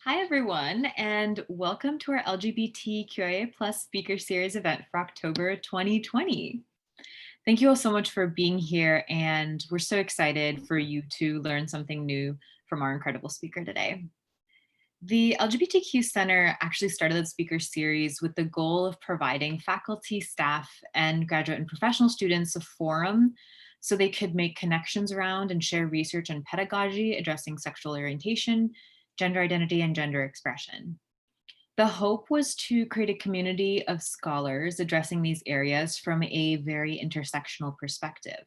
Hi, everyone, and welcome to our LGBTQIA plus speaker series event for October 2020. Thank you all so much for being here, and we're so excited for you to learn something new from our incredible speaker today. The LGBTQ Center actually started the speaker series with the goal of providing faculty, staff, and graduate and professional students a forum so they could make connections around and share research and pedagogy addressing sexual orientation, gender identity, and gender expression. The hope was to create a community of scholars addressing these areas from a very intersectional perspective.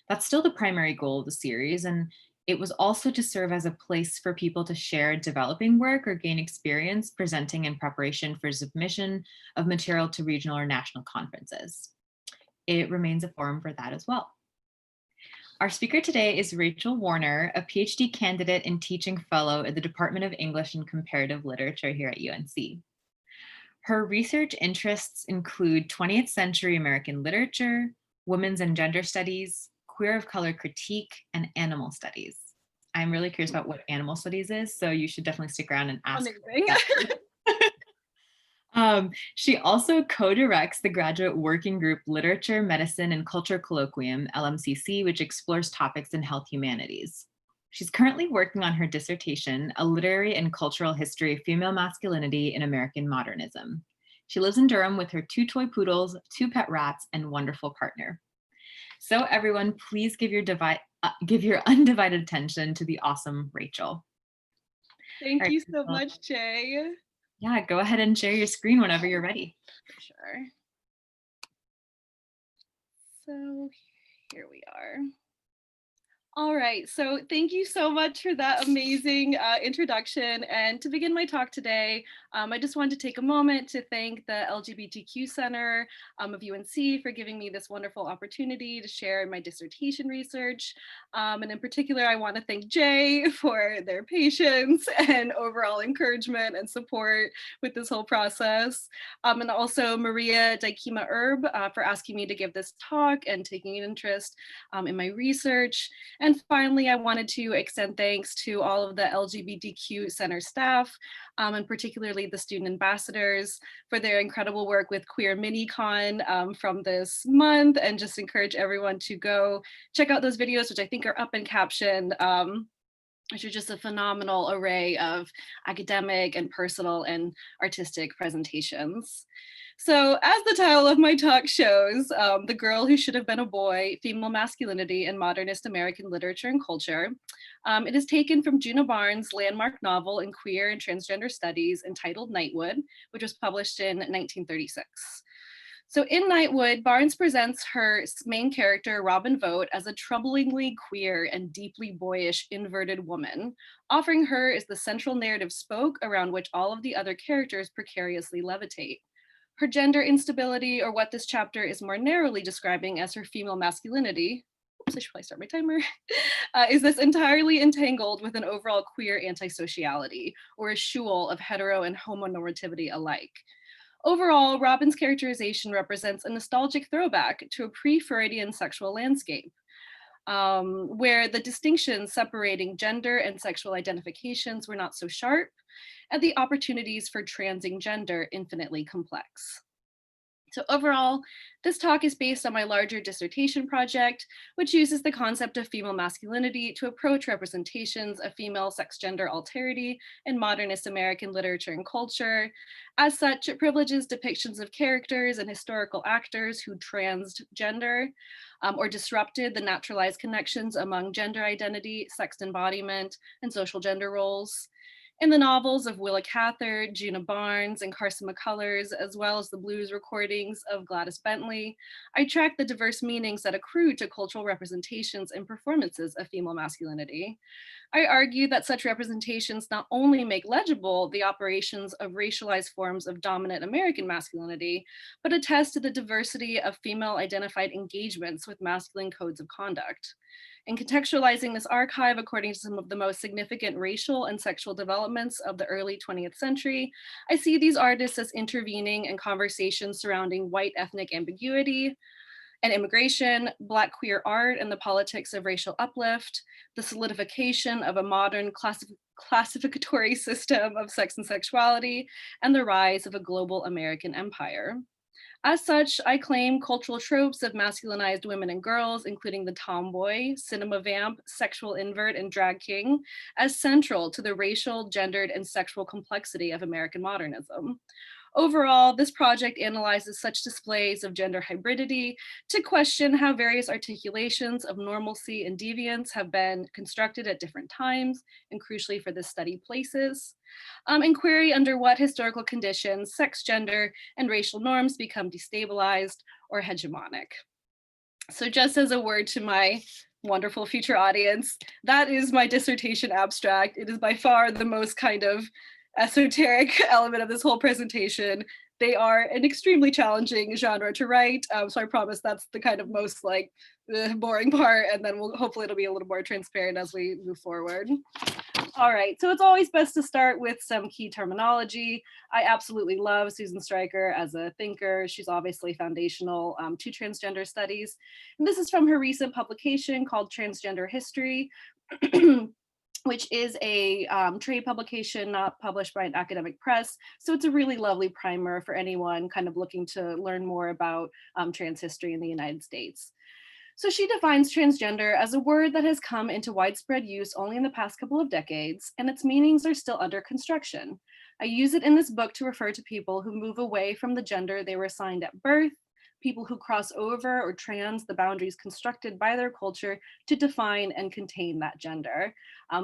That's still the primary goal of the series, and it was also to serve as a place for people to share developing work or gain experience presenting in preparation for submission of material to regional or national conferences. It remains a forum for that as well. Our speaker today is Rachel Warner, a PhD candidate and teaching fellow at the Department of English and Comparative Literature here at UNC. Her research interests include 20th century American literature, women's and gender studies, queer of color critique, and animal studies. I'm really curious about what animal studies is, so you should definitely stick around and ask. Amazing. She also co-directs the graduate working group Literature, Medicine, and Culture Colloquium, LMCC, which explores topics in health humanities. She's currently working on her dissertation, A Literary and Cultural History of Female Masculinity in American Modernism. She lives in Durham with her 2 toy poodles, 2 pet rats, and wonderful partner. So everyone, please give your undivided attention to the awesome Rachel. Thank All right, you so Rachel. much, Jay. Yeah, go ahead and share your screen whenever you're ready. For sure. So here we are. All right, so thank you so much for that amazing introduction. And to begin my talk today, I just wanted to take a moment to thank the LGBTQ Center of UNC for giving me this wonderful opportunity to share my dissertation research. And in particular, I want to thank Jay for their patience and overall encouragement and support with this whole process. And also Maria Daikima Herb for asking me to give this talk and taking an interest in my research. And finally, I wanted to extend thanks to all of the LGBTQ Center staff, and particularly the student ambassadors for their incredible work with Queer MiniCon from this month, and just encourage everyone to go check out those videos, which I think are up and captioned, which are just a phenomenal array of academic and personal and artistic presentations. So as the title of my talk shows, The Girl Who Should Have Been a Boy, Female Masculinity in Modernist American Literature and Culture. It is taken from Juna Barnes' landmark novel in queer and transgender studies entitled Nightwood, which was published in 1936. So in Nightwood, Barnes presents her main character, Robin Vote, as a troublingly queer and deeply boyish inverted woman. Offering her is the central narrative spoke around which all of the other characters precariously levitate. Her gender instability, or what this chapter is more narrowly describing as her female masculinity, oops, I should probably start my timer, is this entirely entangled with an overall queer antisociality, or a shoal of hetero and homonormativity alike. Overall, Robin's characterization represents a nostalgic throwback to a pre-Freudian sexual landscape, where the distinctions separating gender and sexual identifications were not so sharp, and the opportunities for transing gender infinitely complex. So overall, this talk is based on my larger dissertation project, which uses the concept of female masculinity to approach representations of female sex gender alterity in modernist American literature and culture. As such, it privileges depictions of characters and historical actors who transgender or disrupted the naturalized connections among gender identity, sex embodiment, and social gender roles. In the novels of Willa Cather, Juna Barnes, and Carson McCullers, as well as the blues recordings of Gladys Bentley, I track the diverse meanings that accrue to cultural representations and performances of female masculinity. I argue that such representations not only make legible the operations of racialized forms of dominant American masculinity, but attest to the diversity of female identified engagements with masculine codes of conduct. In contextualizing this archive according to some of the most significant racial and sexual developments of the early 20th century, I see these artists as intervening in conversations surrounding white ethnic ambiguity, and immigration, Black queer art and the politics of racial uplift, the solidification of a modern classificatory system of sex and sexuality, and the rise of a global American empire. As such, I claim cultural tropes of masculinized women and girls, including the tomboy, cinema vamp, sexual invert, and drag king, as central to the racial, gendered, and sexual complexity of American modernism. Overall, this project analyzes such displays of gender hybridity to question how various articulations of normalcy and deviance have been constructed at different times, and crucially for this study, places, and query under what historical conditions sex, gender, and racial norms become destabilized or hegemonic. So just as a word to my wonderful future audience, that is my dissertation abstract. It is by far the most kind of esoteric element of this whole presentation. They are an extremely challenging genre to write, so I promise that's the kind of most like boring part, and then hopefully it'll be a little more transparent as we move forward. All right, so it's always best to start with some key terminology. I absolutely love Susan Stryker as a thinker. She's obviously foundational to transgender studies. And this is from her recent publication called Transgender History, which is a trade publication not published by an academic press. So it's a really lovely primer for anyone kind of looking to learn more about trans history in the United States. So she defines transgender as a word that has come into widespread use only in the past couple of decades, and its meanings are still under construction. I use it in this book to refer to people who move away from the gender they were assigned at birth, people who cross over or trans the boundaries constructed by their culture to define and contain that gender.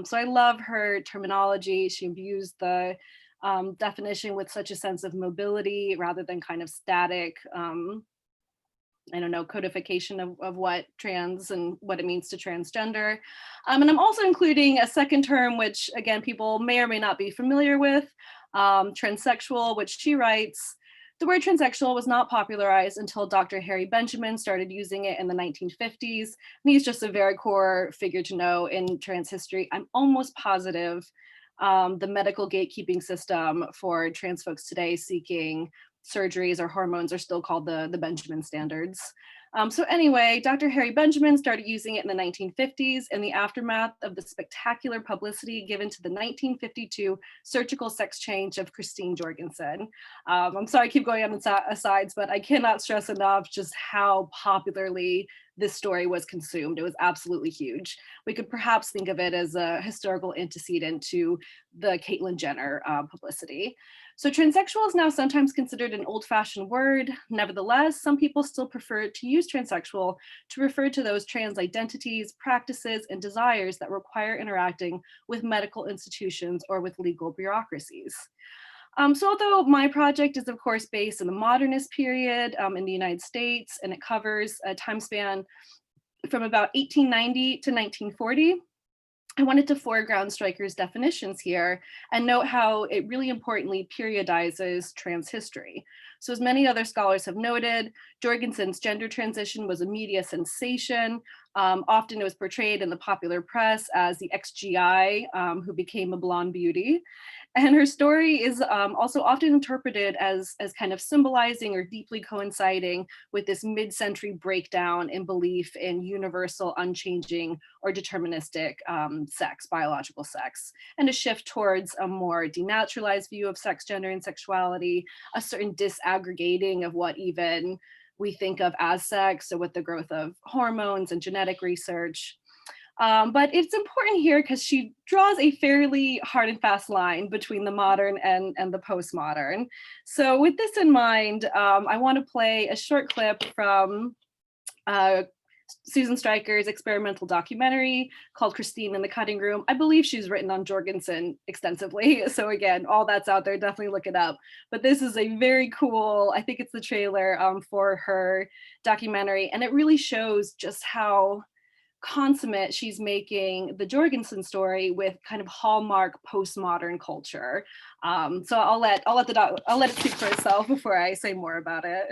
So I love her terminology. She imbues the definition with such a sense of mobility rather than kind of static, I don't know, codification of what trans and what it means to transgender. And I'm also including a second term, which again, people may or may not be familiar with, transsexual, which she writes, the word transsexual was not popularized until Dr. Harry Benjamin started using it in the 1950s. And he's just a very core figure to know in trans history. I'm almost positive the medical gatekeeping system for trans folks today seeking surgeries or hormones are still called the Benjamin standards. So anyway, Dr. Harry Benjamin started using it in the 1950s in the aftermath of the spectacular publicity given to the 1952 surgical sex change of Christine Jorgensen. I'm sorry I keep going on asides, but I cannot stress enough just how popularly this story was consumed. It was absolutely huge. We could perhaps think of it as a historical antecedent to the Caitlyn Jenner publicity. So transsexual is now sometimes considered an old-fashioned word. Nevertheless, some people still prefer to use transsexual to refer to those trans identities, practices, and desires that require interacting with medical institutions or with legal bureaucracies. So although my project is of course based in the modernist period in the United States, and it covers a time span from about 1890 to 1940, I wanted to foreground Stryker's definitions here and note how it really importantly periodizes trans history. So as many other scholars have noted, Jorgensen's gender transition was a media sensation. Often it was portrayed in the popular press as the ex-GI who became a blonde beauty. And her story is also often interpreted as kind of symbolizing or deeply coinciding with this mid-century breakdown in belief in universal, unchanging, or deterministic sex, biological sex, and a shift towards a more denaturalized view of sex, gender, and sexuality, a certain disaggregating of what even we think of as sex, so with the growth of hormones and genetic research. But it's important here because she draws a fairly hard and fast line between the modern and the postmodern. So with this in mind, I want to play a short clip from Susan Stryker's experimental documentary called Christine in the Cutting Room. I believe she's written on Jorgensen extensively. So again, all that's out there, definitely look it up. But this is a very cool, I think it's the trailer for her documentary. And it really shows just how consummate she's making the Jorgensen story with kind of hallmark postmodern culture. So I'll let it speak for itself before I say more about it.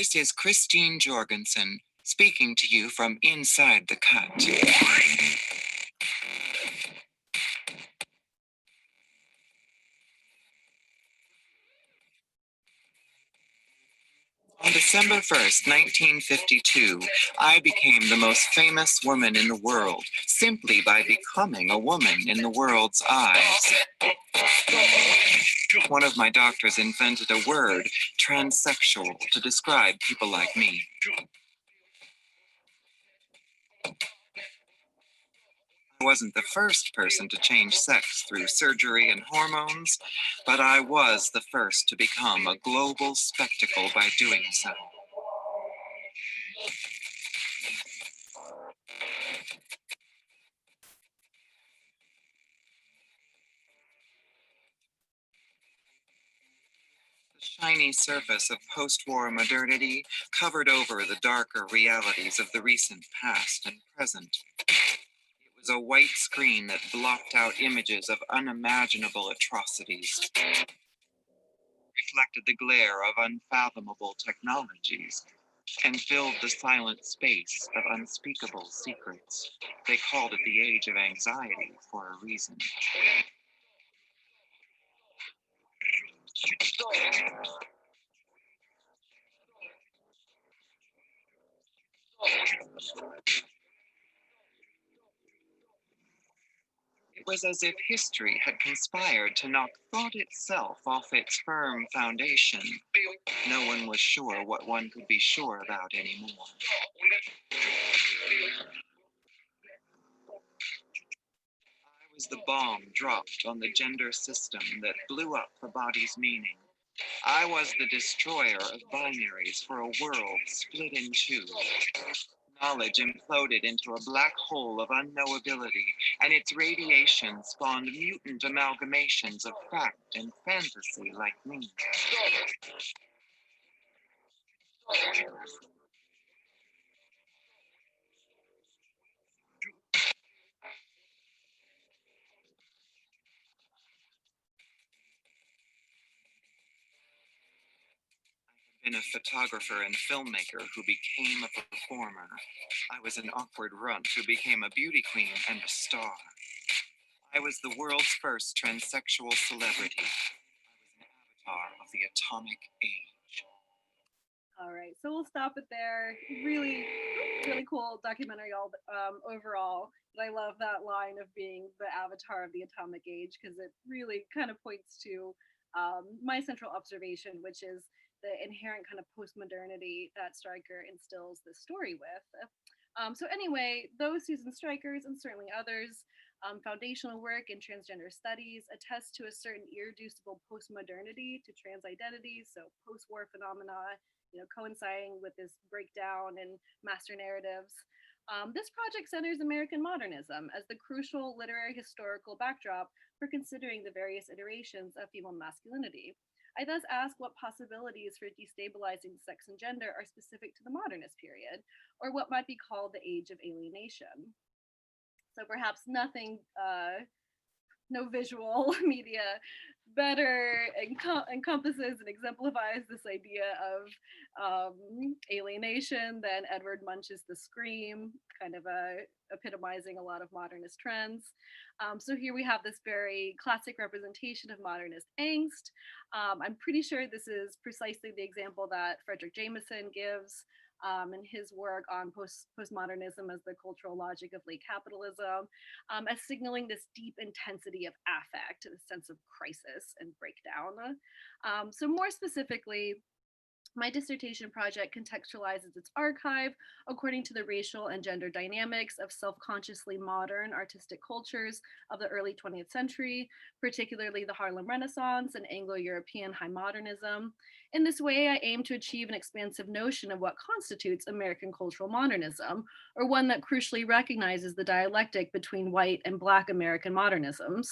This is Christine Jorgensen speaking to you from inside the cut. On December 1st, 1952, I became the most famous woman in the world simply by becoming a woman in the world's eyes. One of my doctors invented a word, transsexual, to describe people like me. I wasn't the first person to change sex through surgery and hormones, but I was the first to become a global spectacle by doing so. The shiny surface of post-war modernity covered over the darker realities of the recent past and present. It was a white screen that blocked out images of unimaginable atrocities, reflected the glare of unfathomable technologies, and filled the silent space of unspeakable secrets. They called it the age of anxiety for a reason. It was as if history had conspired to knock thought itself off its firm foundation. No one was sure what one could be sure about anymore. I was the bomb dropped on the gender system that blew up the body's meaning. I was the destroyer of binaries for a world split in two. Knowledge imploded into a black hole of unknowability, and its radiation spawned mutant amalgamations of fact and fantasy like me. Been a photographer and filmmaker who became a performer. I was an awkward runt who became a beauty queen and a star. I was the world's first transsexual celebrity. I was an avatar of the atomic age. All right, so we'll stop it there. Really, really cool documentary overall. But I love that line of being the avatar of the atomic age because it really kind of points to my central observation, which is the inherent kind of post-modernity that Stryker instills this story with. So anyway, those Susan Strykers and certainly others foundational work in transgender studies attest to a certain irreducible post-modernity to trans identities, so post-war phenomena, coinciding with this breakdown in master narratives. This project centers American modernism as the crucial literary historical backdrop for considering the various iterations of female masculinity. I thus ask what possibilities for destabilizing sex and gender are specific to the modernist period, or what might be called the age of alienation. So perhaps nothing, no visual media better encompasses and exemplifies this idea of alienation than Edward Munch's The Scream, kind of epitomizing a lot of modernist trends. So here we have this very classic representation of modernist angst. I'm pretty sure this is precisely the example that Frederick Jameson gives in his work on postmodernism as the cultural logic of late capitalism, as signaling this deep intensity of affect, the sense of crisis and breakdown. So more specifically, my dissertation project contextualizes its archive according to the racial and gender dynamics of self-consciously modern artistic cultures of the early 20th century, particularly the Harlem Renaissance and Anglo-European high modernism. In this way, I aim to achieve an expansive notion of what constitutes American cultural modernism, or one that crucially recognizes the dialectic between white and Black American modernisms.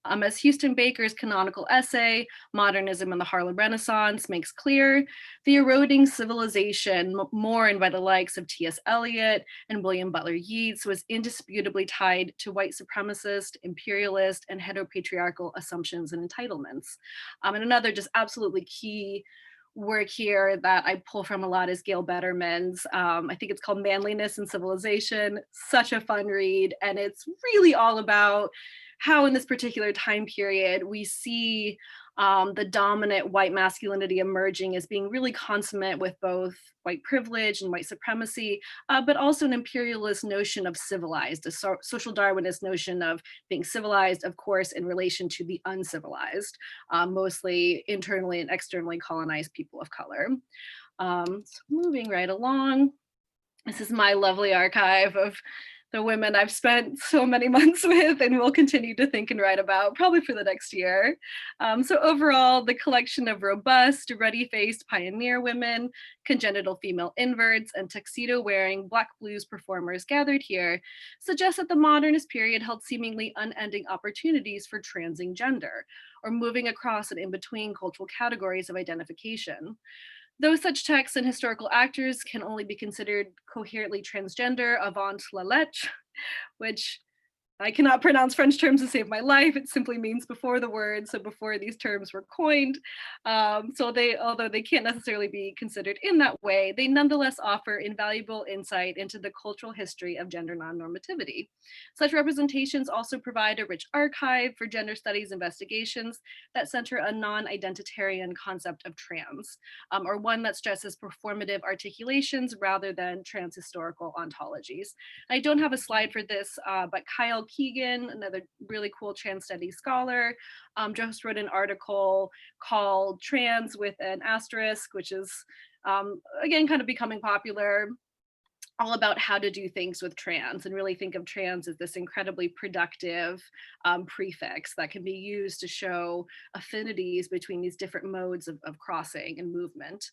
As Houston Baker's canonical essay, Modernism and the Harlem Renaissance, makes clear, the eroding civilization mourned by the likes of T.S. Eliot and William Butler Yeats was indisputably tied to white supremacist, imperialist, and heteropatriarchal assumptions and entitlements. And another just absolutely key work here that I pull from a lot is Gail Betterman's. I think it's called Manliness and Civilization. Such a fun read. And it's really all about how in this particular time period we see the dominant white masculinity emerging as being really consummate with both white privilege and white supremacy, but also an imperialist notion of civilized, a social Darwinist notion of being civilized, of course, in relation to the uncivilized, mostly internally and externally colonized people of color. So moving right along, this is my lovely archive of the women I've spent so many months with and will continue to think and write about probably for the next year. So overall, the collection of robust, ruddy-faced pioneer women, congenital female inverts, and tuxedo-wearing Black blues performers gathered here suggests that the modernist period held seemingly unending opportunities for transing gender, or moving across and in between cultural categories of identification. Though such texts and historical actors can only be considered coherently transgender avant la lettre, which I cannot pronounce French terms to save my life. It simply means before the word, so before these terms were coined. So they, although they can't necessarily be considered in that way, they nonetheless offer invaluable insight into the cultural history of gender non-normativity. Such representations also provide a rich archive for gender studies investigations that center a non-identitarian concept of trans, or one that stresses performative articulations rather than trans-historical ontologies. I don't have a slide for this, but Kyle Keegan, another really cool trans studies scholar, just wrote an article called Trans with an Asterisk, which is again kind of becoming popular, all about how to do things with trans and really think of trans as this incredibly productive prefix that can be used to show affinities between these different modes of crossing and movement.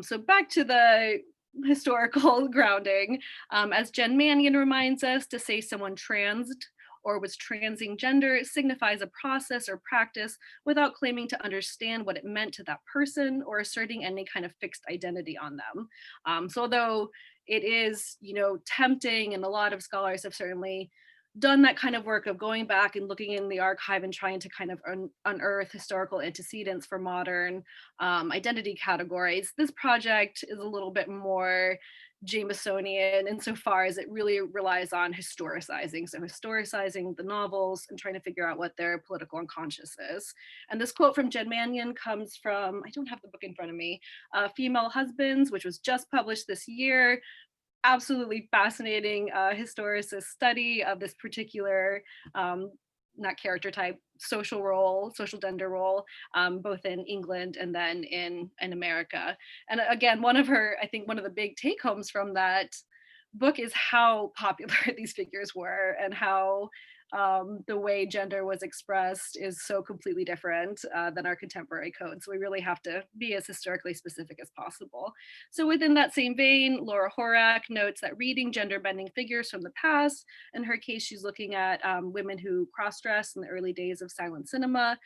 So back to the historical grounding. As Jen Mannion reminds us, to say someone transed or was transing gender signifies a process or practice without claiming to understand what it meant to that person or asserting any kind of fixed identity on them. So although it is, tempting, and a lot of scholars have certainly done that kind of work of going back and looking in the archive and trying to kind of unearth historical antecedents for modern identity categories. This project is a little bit more Jamesonian insofar as it really relies on historicizing. So historicizing the novels and trying to figure out what their political unconscious is. And this quote from Jen Mannion comes from, I don't have the book in front of me, Female Husbands, which was just published this year. Absolutely fascinating historicist study of this particular, not character type, social role, social gender role, both in England and then in America. And again, I think one of the big take homes from that book is how popular these figures were and how the way gender was expressed is so completely different than our contemporary code. So we really have to be as historically specific as possible. So within that same vein, Laura Horak notes that reading gender bending figures from the past, in her case, she's looking at women who cross-dress in the early days of silent cinema,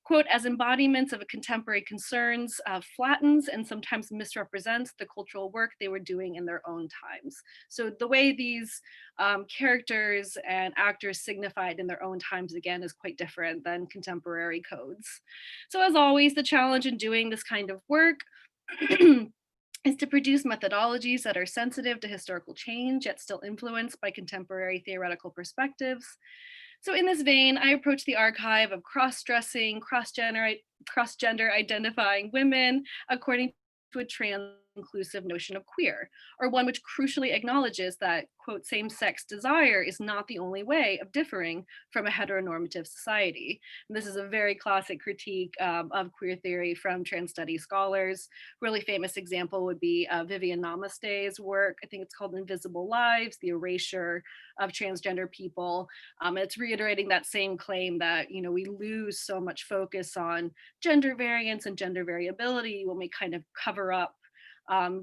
quote, as embodiments of a contemporary concerns, flattens and sometimes misrepresents the cultural work they were doing in their own times. So the way these characters and actors signified in their own times, again, is quite different than contemporary codes. So as always, the challenge in doing this kind of work is to produce methodologies that are sensitive to historical change, yet still influenced by contemporary theoretical perspectives. So in this vein, I approach the archive of cross-dressing, cross-gender identifying women according to a trans-inclusive notion of queer, or one which crucially acknowledges that, quote, same-sex desire is not the only way of differing from a heteronormative society. And this is a very classic critique of queer theory from trans studies scholars. Really famous example would be Vivian Namaste's work. I think it's called Invisible Lives, the erasure of transgender people. It's reiterating that same claim that, we lose so much focus on gender variance and gender variability when we kind of cover up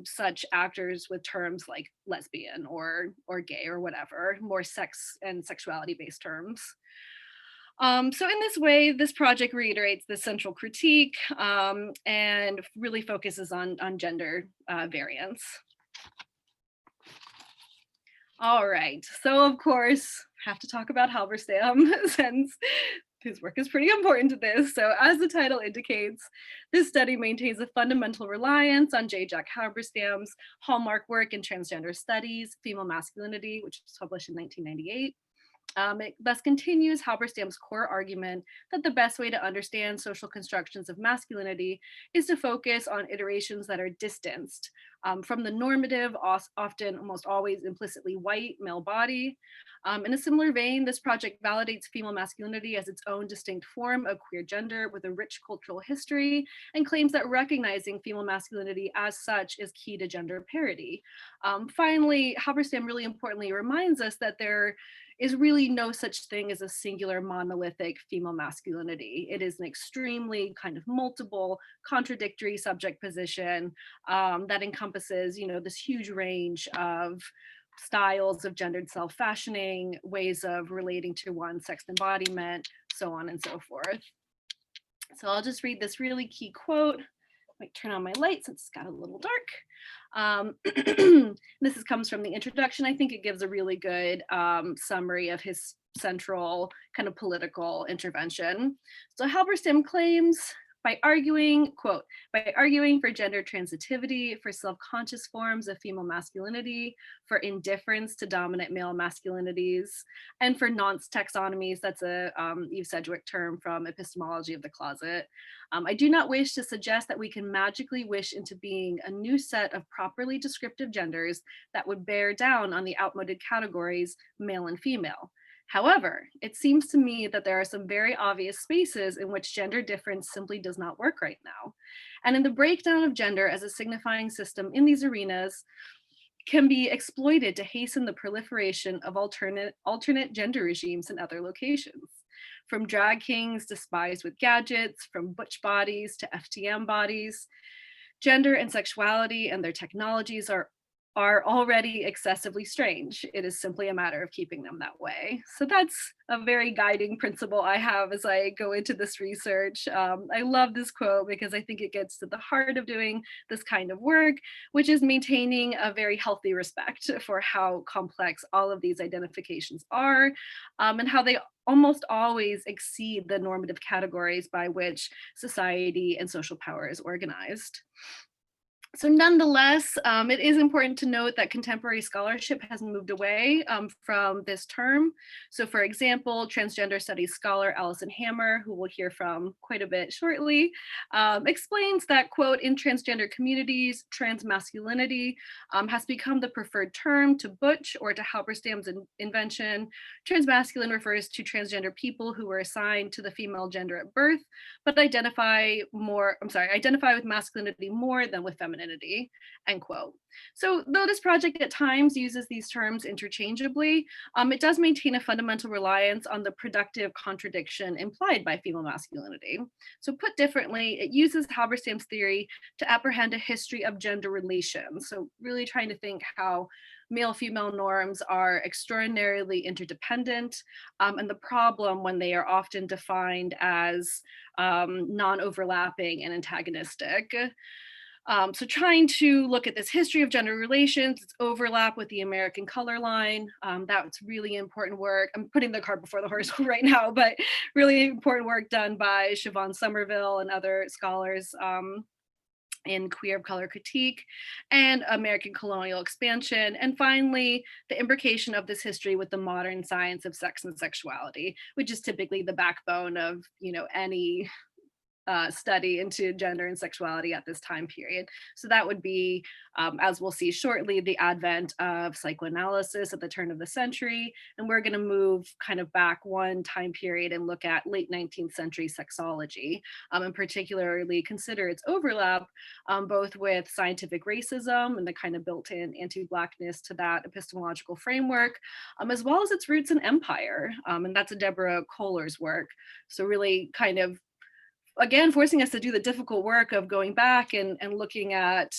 such actors with terms like lesbian or gay or whatever, more sex and sexuality based terms. So in this way, this project reiterates the central critique and really focuses on gender variance. All right, so of course, have to talk about Halberstam since his work is pretty important to this. So as the title indicates, this study maintains a fundamental reliance on J. Jack Halberstam's hallmark work in transgender studies, Female Masculinity, which was published in 1998. It thus continues Halberstam's core argument that the best way to understand social constructions of masculinity is to focus on iterations that are distanced from the normative, often almost always implicitly white male body. In a similar vein, this project validates female masculinity as its own distinct form of queer gender with a rich cultural history, and claims that recognizing female masculinity as such is key to gender parity. Finally, Halberstam really importantly reminds us that there is really no such thing as a singular monolithic female masculinity. It is an extremely kind of multiple, contradictory subject position that encompasses, this huge range of styles of gendered self-fashioning, ways of relating to one's sex embodiment, so on and so forth. So I'll just read this really key quote. Might turn on my light since it's got a little dark. This comes from the introduction. I think it gives a really good summary of his central kind of political intervention. So Halberstam claims, by arguing, quote, by arguing for gender transitivity, for self-conscious forms of female masculinity, for indifference to dominant male masculinities, and for nonce taxonomies, that's a Eve Sedgwick term from Epistemology of the Closet. I do not wish to suggest that we can magically wish into being a new set of properly descriptive genders that would bear down on the outmoded categories male and female. However, it seems to me that there are some very obvious spaces in which gender difference simply does not work right now. And in the breakdown of gender as a signifying system in these arenas can be exploited to hasten the proliferation of alternate gender regimes in other locations. From drag kings to spies with gadgets, from butch bodies to FTM bodies, gender and sexuality and their technologies are already excessively strange. It is simply a matter of keeping them that way. So that's a very guiding principle I have as I go into this research. I love this quote because I think it gets to the heart of doing this kind of work, which is maintaining a very healthy respect for how complex all of these identifications are, and how they almost always exceed the normative categories by which society and social power is organized. So nonetheless, it is important to note that contemporary scholarship has moved away from this term. So for example, transgender studies scholar Alison Hammer, who we'll hear from quite a bit shortly, explains that, quote, in transgender communities, transmasculinity has become the preferred term to Butch or to Halberstam's invention. Transmasculine refers to transgender people who were assigned to the female gender at birth, but identify with masculinity more than with femininity, end quote. So though this project at times uses these terms interchangeably, it does maintain a fundamental reliance on the productive contradiction implied by female masculinity. So put differently, it uses Halberstam's theory to apprehend a history of gender relations. So really trying to think how male-female norms are extraordinarily interdependent, and the problem when they are often defined as non-overlapping and antagonistic. So trying to look at this history of gender relations, its overlap with the American color line, that's really important work. I'm putting the cart before the horse right now, but really important work done by Siobhan Somerville and other scholars in Queer of Color Critique, and American colonial expansion, and finally, the imbrication of this history with the modern science of sex and sexuality, which is typically the backbone of, any study into gender and sexuality at this time period. So that would be, as we'll see shortly, the advent of psychoanalysis at the turn of the century. And we're going to move kind of back one time period and look at late 19th century sexology, and particularly consider its overlap both with scientific racism and the kind of built-in anti-Blackness to that epistemological framework, as well as its roots in empire. And that's Deborah Kohler's work. So really kind of again, forcing us to do the difficult work of going back and looking at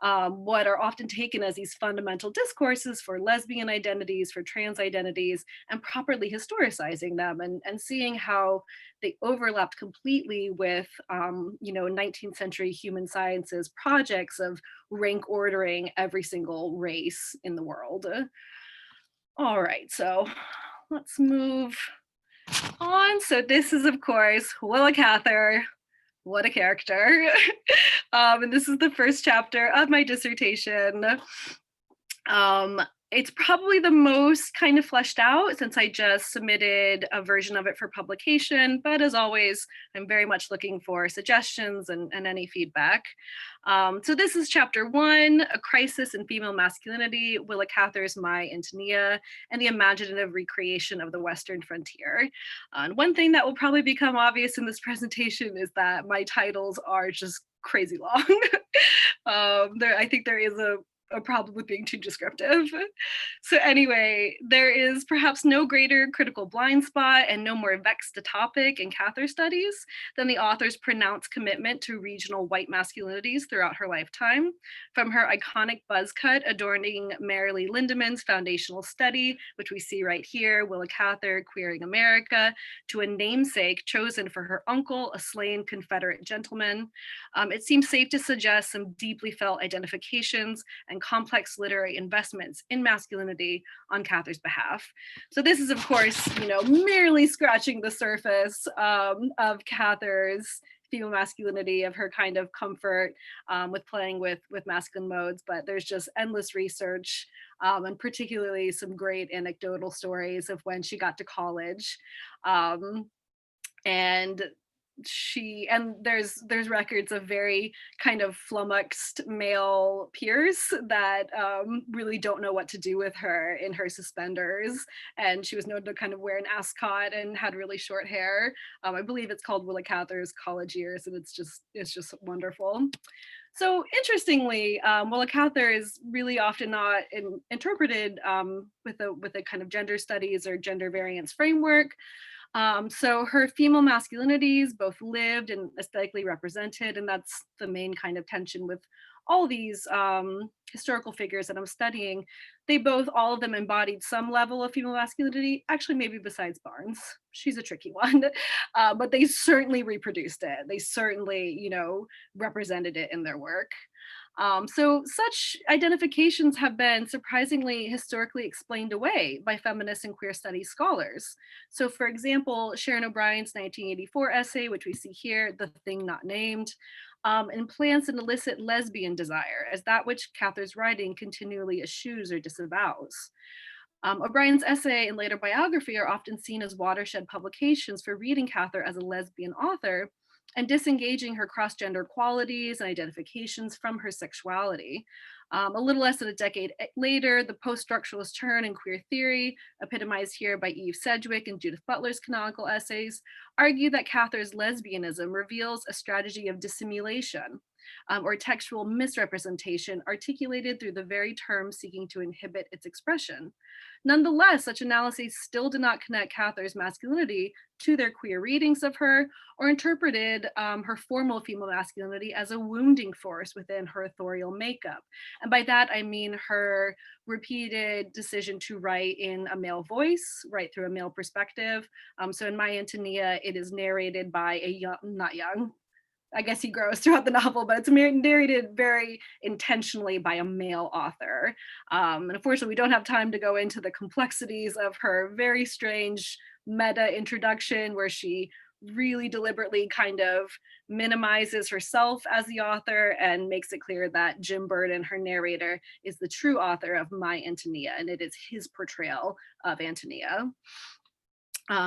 what are often taken as these fundamental discourses for lesbian identities, for trans identities, and properly historicizing them and seeing how they overlapped completely with, 19th century human sciences projects of rank ordering every single race in the world. All right, so let's move on. So this is, of course, Willa Cather. What a character. And this is the first chapter of my dissertation. It's probably the most kind of fleshed out since I just submitted a version of it for publication, but as always, I'm very much looking for suggestions and any feedback. So this is chapter 1, A Crisis in Female Masculinity, Willa Cather's My Antonia, and the Imaginative Recreation of the Western Frontier. And one thing that will probably become obvious in this presentation is that my titles are just crazy long. I think there is a problem with being too descriptive. So anyway, there is perhaps no greater critical blind spot and no more vexed topic in Cather studies than the author's pronounced commitment to regional white masculinities throughout her lifetime. From her iconic buzz cut adorning Marilee Lindemann's foundational study, which we see right here, Willa Cather, Queering America, to a namesake chosen for her uncle, a slain Confederate gentleman, it seems safe to suggest some deeply felt identifications and complex literary investments in masculinity on Cather's behalf. So this is, of course, merely scratching the surface of Cather's female masculinity, of her kind of comfort with playing with masculine modes, but there's just endless research and particularly some great anecdotal stories of when she got to college. And there's records of very kind of flummoxed male peers that really don't know what to do with her in her suspenders, and she was known to kind of wear an ascot and had really short hair. I believe it's called Willa Cather's College Years, and it's just wonderful. So interestingly, Willa Cather is really often not interpreted with a kind of gender studies or gender variance framework. So her female masculinities both lived and aesthetically represented, and that's the main kind of tension with all these historical figures that I'm studying. All of them embodied some level of female masculinity, actually maybe besides Barnes. She's a tricky one, but they certainly reproduced it. They certainly, represented it in their work. So such identifications have been surprisingly historically explained away by feminist and queer studies scholars. So for example, Sharon O'Brien's 1984 essay, which we see here, The Thing Not Named, implants an illicit lesbian desire as that which Cather's writing continually eschews or disavows. O'Brien's essay and later biography are often seen as watershed publications for reading Cather as a lesbian author and disengaging her cross-gender qualities and identifications from her sexuality. A little less than a decade later, the post-structuralist turn in queer theory, epitomized here by Eve Sedgwick and Judith Butler's canonical essays, argue that Cather's lesbianism reveals a strategy of dissimulation, or textual misrepresentation articulated through the very terms seeking to inhibit its expression. Nonetheless, such analyses still did not connect Cather's masculinity to their queer readings of her, or interpreted her formal female masculinity as a wounding force within her authorial makeup. And by that, I mean her repeated decision to write in a male voice, write through a male perspective. So in My Antonia, it is narrated by a young, not young, I guess he grows throughout the novel, but it's narrated very intentionally by a male author. And unfortunately, we don't have time to go into the complexities of her very strange meta introduction where she really deliberately kind of minimizes herself as the author and makes it clear that Jim Burden, her narrator, is the true author of My Antonia, and it is his portrayal of Antonia.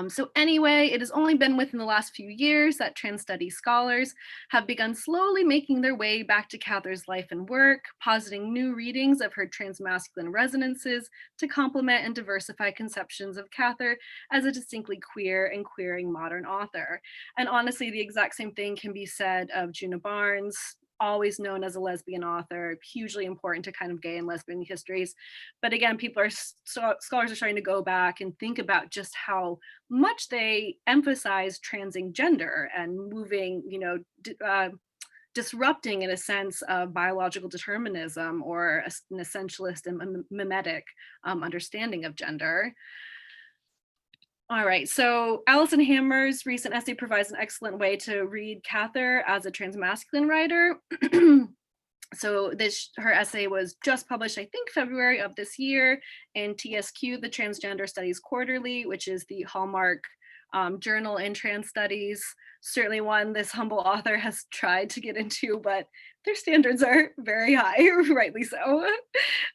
So anyway, it has only been within the last few years that trans studies scholars have begun slowly making their way back to Cather's life and work, positing new readings of her transmasculine resonances to complement and diversify conceptions of Cather as a distinctly queer and queering modern author. And honestly, the exact same thing can be said of Djuna Barnes, always known as a lesbian author, hugely important to kind of gay and lesbian histories. But again, scholars are trying to go back and think about just how much they emphasize transing gender and moving, disrupting in a sense of biological determinism or an essentialist and mimetic understanding of gender. All right, so Alison Hammer's recent essay provides an excellent way to read Cather as a transmasculine writer. So her essay was just published, I think, February of this year in TSQ, the Transgender Studies Quarterly, which is the hallmark journal in trans studies. Certainly one this humble author has tried to get into, but their standards are very high, rightly so.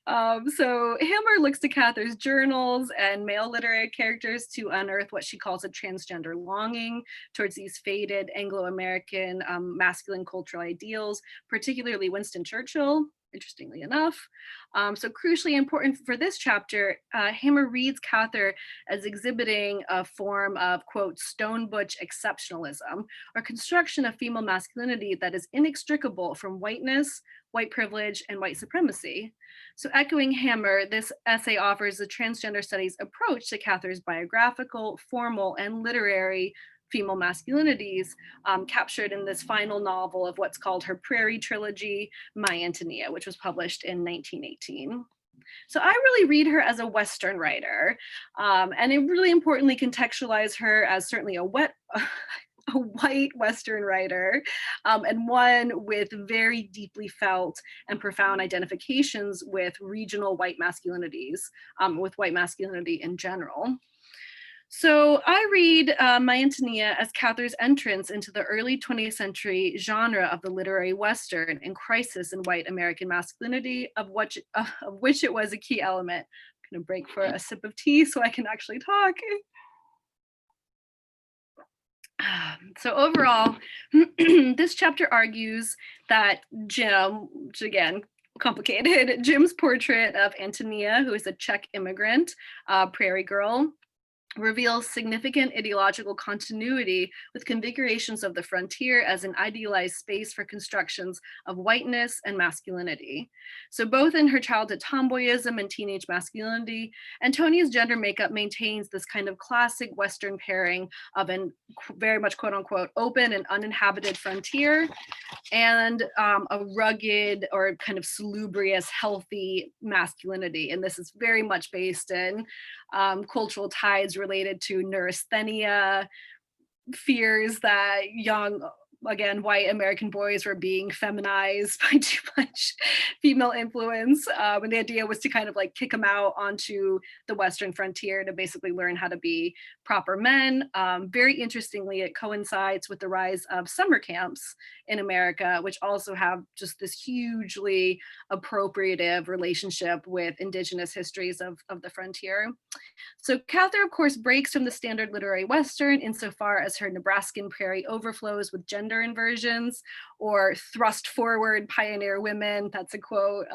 So Hammer looks to Cather's journals and male literary characters to unearth what she calls a transgender longing towards these faded Anglo-American masculine cultural ideals, particularly Winston Churchill, interestingly enough. So crucially important for this chapter, Hammer reads Cather as exhibiting a form of, quote, stone butch exceptionalism, or construction of female masculinity that is inextricable from whiteness, white privilege, and white supremacy. So echoing Hammer, this essay offers the transgender studies approach to Cather's biographical, formal, and literary female masculinities captured in this final novel of what's called her Prairie Trilogy, My Antonia, which was published in 1918. So I really read her as a Western writer, and it really importantly contextualize her as certainly a white Western writer, and one with very deeply felt and profound identifications with regional white masculinities, with white masculinity in general. So I read My Antonia as Cather's entrance into the early 20th century genre of the literary Western and crisis in white American masculinity, of which it was a key element. I'm gonna break for a sip of tea so I can actually talk. So overall, this chapter argues that Jim, which again, complicated, Jim's portrait of Antonia, who is a Czech immigrant, prairie girl, reveals significant ideological continuity with configurations of the frontier as an idealized space for constructions of whiteness and masculinity. So both in her childhood tomboyism and teenage masculinity, Antonia's gender makeup maintains this kind of classic Western pairing of an very much quote unquote open and uninhabited frontier and a rugged or kind of salubrious, healthy masculinity. And this is very much based in cultural tides related to neurasthenia, fears that young, again, white American boys were being feminized by too much female influence. And the idea was to kind of like kick them out onto the Western frontier to basically learn how to be proper men. Very interestingly, it coincides with the rise of summer camps in America, which also have just this hugely appropriative relationship with indigenous histories of the frontier. So Cather, of course, breaks from the standard literary Western insofar as her Nebraskan prairie overflows with gender inversions or thrust forward pioneer women. That's a quote.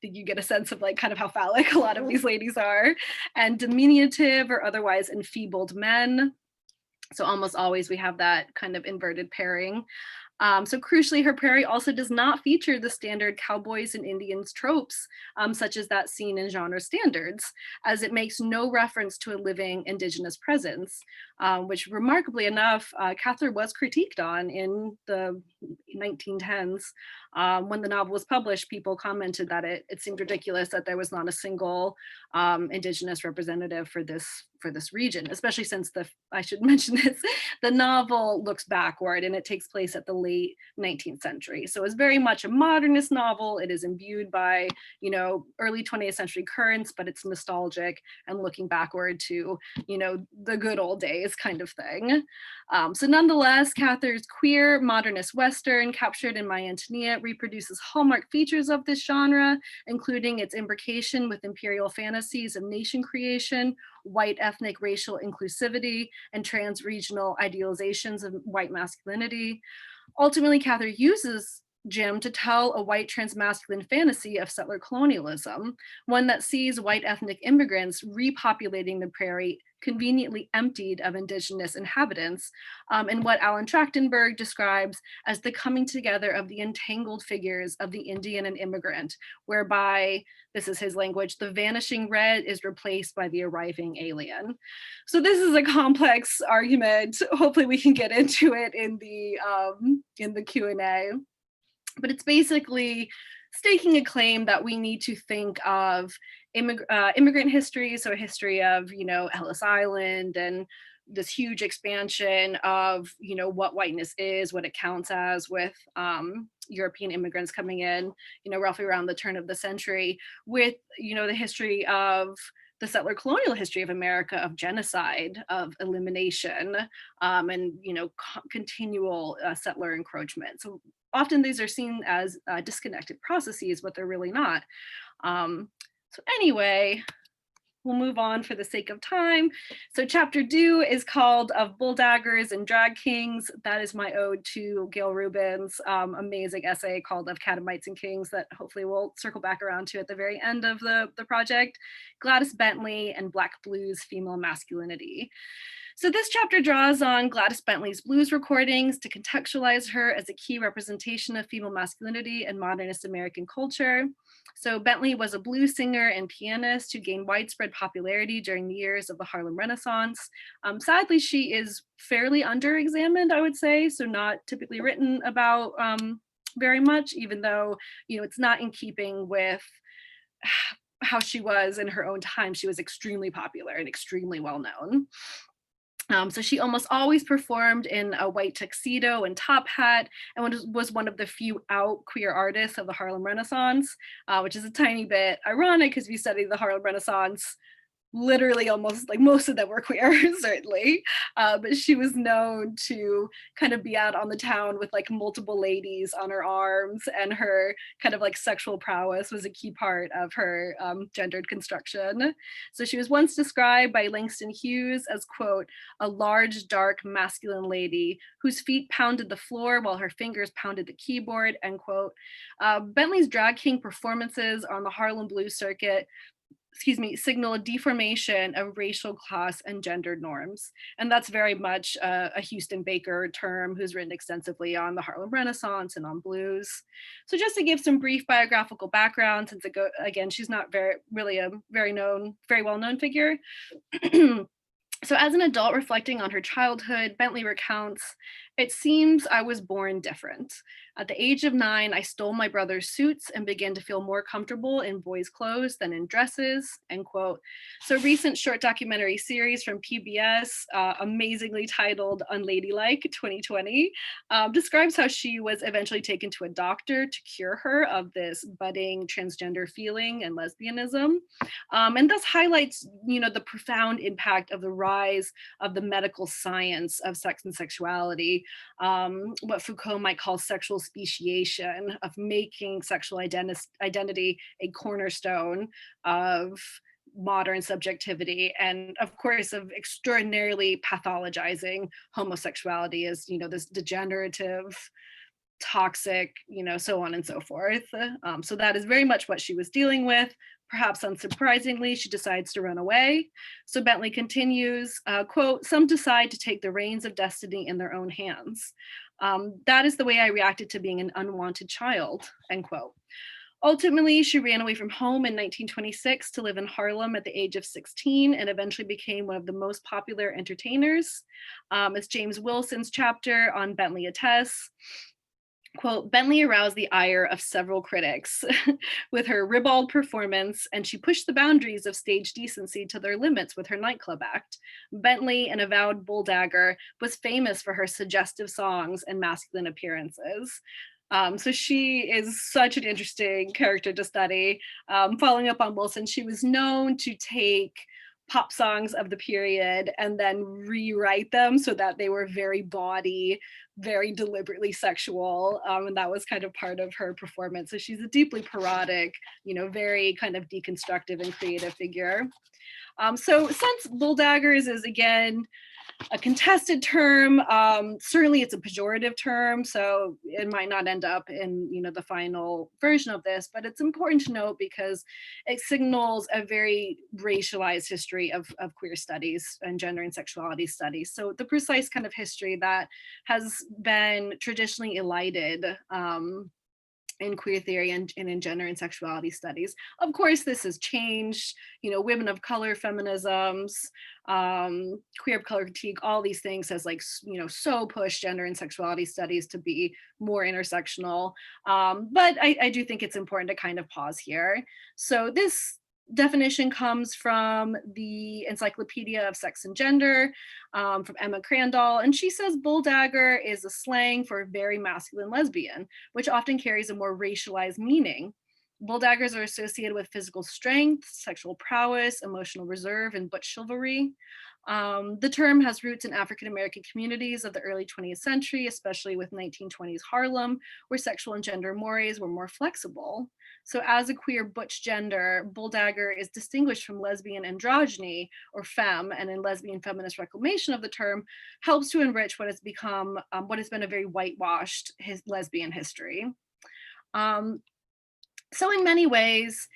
You get a sense of like kind of how phallic a lot of these ladies are, and diminutive or otherwise enfeebled men. So almost always we have that kind of inverted pairing. So crucially, her prairie also does not feature the standard cowboys and Indians tropes, such as that seen in genre standards, as it makes no reference to a living indigenous presence, which remarkably enough, Cather was critiqued on in the 1910s. When the novel was published, people commented that it seemed ridiculous that there was not a single indigenous representative for this region, especially since I should mention this, the novel looks backward and it takes place at the late 19th century. So it's very much a modernist novel. It is imbued by, early 20th century currents, but it's nostalgic and looking backward to, the good old days kind of thing. So nonetheless, Cather's queer modernist Western captured in My Antonia reproduces hallmark features of this genre, including its imbrication with imperial fantasies of nation creation, white ethnic racial inclusivity, and trans-regional idealizations of white masculinity. Ultimately, Cather uses Jim to tell a white transmasculine fantasy of settler colonialism, one that sees white ethnic immigrants repopulating the prairie conveniently emptied of indigenous inhabitants, in what Alan Trachtenberg describes as the coming together of the entangled figures of the Indian and immigrant, whereby, this is his language, the vanishing red is replaced by the arriving alien. So this is a complex argument. Hopefully we can get into it in the Q&A. But it's basically staking a claim that we need to think of immigrant history, so a history of, Ellis Island and this huge expansion of, what whiteness is, what it counts as with European immigrants coming in, roughly around the turn of the century, with, the history of the settler colonial history of America, of genocide, of elimination, and continual settler encroachment. So often these are seen as disconnected processes, but they're really not. So anyway, we'll move on for the sake of time. So chapter 2 is called Of Bull Daggers and Drag Kings. That is my ode to Gail Rubin's amazing essay called Of Catamites and Kings that hopefully we'll circle back around to at the very end of the project. Gladys Bentley and Black Blues Female Masculinity. So this chapter draws on Gladys Bentley's blues recordings to contextualize her as a key representation of female masculinity in modernist American culture. So Bentley was a blues singer and pianist who gained widespread popularity during the years of the Harlem Renaissance. Sadly, she is fairly under-examined, I would say, so not typically written about very much, even though it's not in keeping with how she was in her own time. She was extremely popular and extremely well-known. So she almost always performed in a white tuxedo and top hat, and was one of the few out queer artists of the Harlem Renaissance, which is a tiny bit ironic because if you study the Harlem Renaissance, literally almost like most of them were queer, certainly. But she was known to kind of be out on the town with like multiple ladies on her arms, and her kind of like sexual prowess was a key part of her gendered construction. So she was once described by Langston Hughes as, quote, a large, dark, masculine lady whose feet pounded the floor while her fingers pounded the keyboard, end quote. Bentley's drag king performances on the Harlem blues circuit signal a deformation of racial, class, and gendered norms. And that's very much a Houston Baker term, who's written extensively on the Harlem Renaissance and on blues. So just to give some brief biographical background, since again, she's not really a very well-known figure. So as an adult reflecting on her childhood, Bentley recounts, "It seems I was born different. At the age of 9, I stole my brother's suits and began to feel more comfortable in boys' clothes than in dresses," end quote. So recent short documentary series from PBS, amazingly titled Unladylike 2020, describes how she was eventually taken to a doctor to cure her of this budding transgender feeling and lesbianism. And thus highlights, the profound impact of the rise of the medical science of sex and sexuality, what Foucault might call sexual speciation, of making sexual identity a cornerstone of modern subjectivity, and of course of extraordinarily pathologizing homosexuality as this degenerative, toxic, so on and so forth. So that is very much what she was dealing with. Perhaps unsurprisingly, she decides to run away. So Bentley continues, quote, "Some decide to take the reins of destiny in their own hands. That is the way I reacted to being an unwanted child," end quote. Ultimately, she ran away from home in 1926 to live in Harlem at the age of 16 and eventually became one of the most popular entertainers. As James Wilson's chapter on Bentley attests, quote, "Bentley aroused the ire of several critics with her ribald performance, and she pushed the boundaries of stage decency to their limits with her nightclub act. Bentley, an avowed bulldagger, was famous for her suggestive songs and masculine appearances." So she is such an interesting character to study. Following up on Wilson, she was known to take pop songs of the period and then rewrite them so that they were very bawdy, very deliberately sexual. And that was kind of part of her performance. So she's a deeply parodic, very kind of deconstructive and creative figure. So since bulldaggers is, again, a contested term, certainly it's a pejorative term, so it might not end up in the final version of this, but it's important to note because it signals a very racialized history of queer studies and gender and sexuality studies. So the precise kind of history that has been traditionally elided in queer theory and in gender and sexuality studies. Of course, this has changed, women of color feminisms, queer of color critique, all these things has so pushed gender and sexuality studies to be more intersectional. But I do think it's important to kind of pause here. So this definition comes from the Encyclopedia of Sex and Gender, from Emma Crandall, and she says bulldagger is a slang for very masculine lesbian, which often carries a more racialized meaning. Bull daggers are associated with physical strength, sexual prowess, emotional reserve, and butch chivalry. The term has roots in African American communities of the early 20th century, especially with 1920s Harlem, where sexual and gender mores were more flexible. So as a queer butch gender, bull dagger is distinguished from lesbian androgyny or femme, and in lesbian feminist reclamation of the term, helps to enrich what has become, what has been a very whitewashed lesbian history. So in many ways,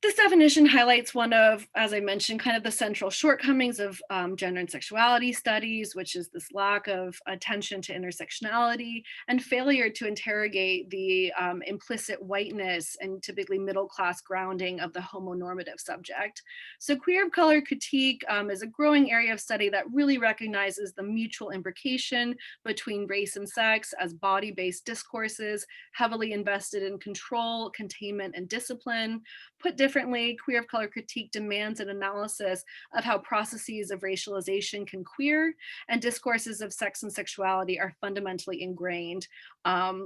this definition highlights one of, as I mentioned, kind of the central shortcomings of gender and sexuality studies, which is this lack of attention to intersectionality and failure to interrogate the implicit whiteness and typically middle-class grounding of the homonormative subject. So queer of color critique is a growing area of study that really recognizes the mutual imbrication between race and sex as body-based discourses, heavily invested in control, containment, and discipline. Put differently, queer of color critique demands an analysis of how processes of racialization can queer and discourses of sex and sexuality are fundamentally ingrained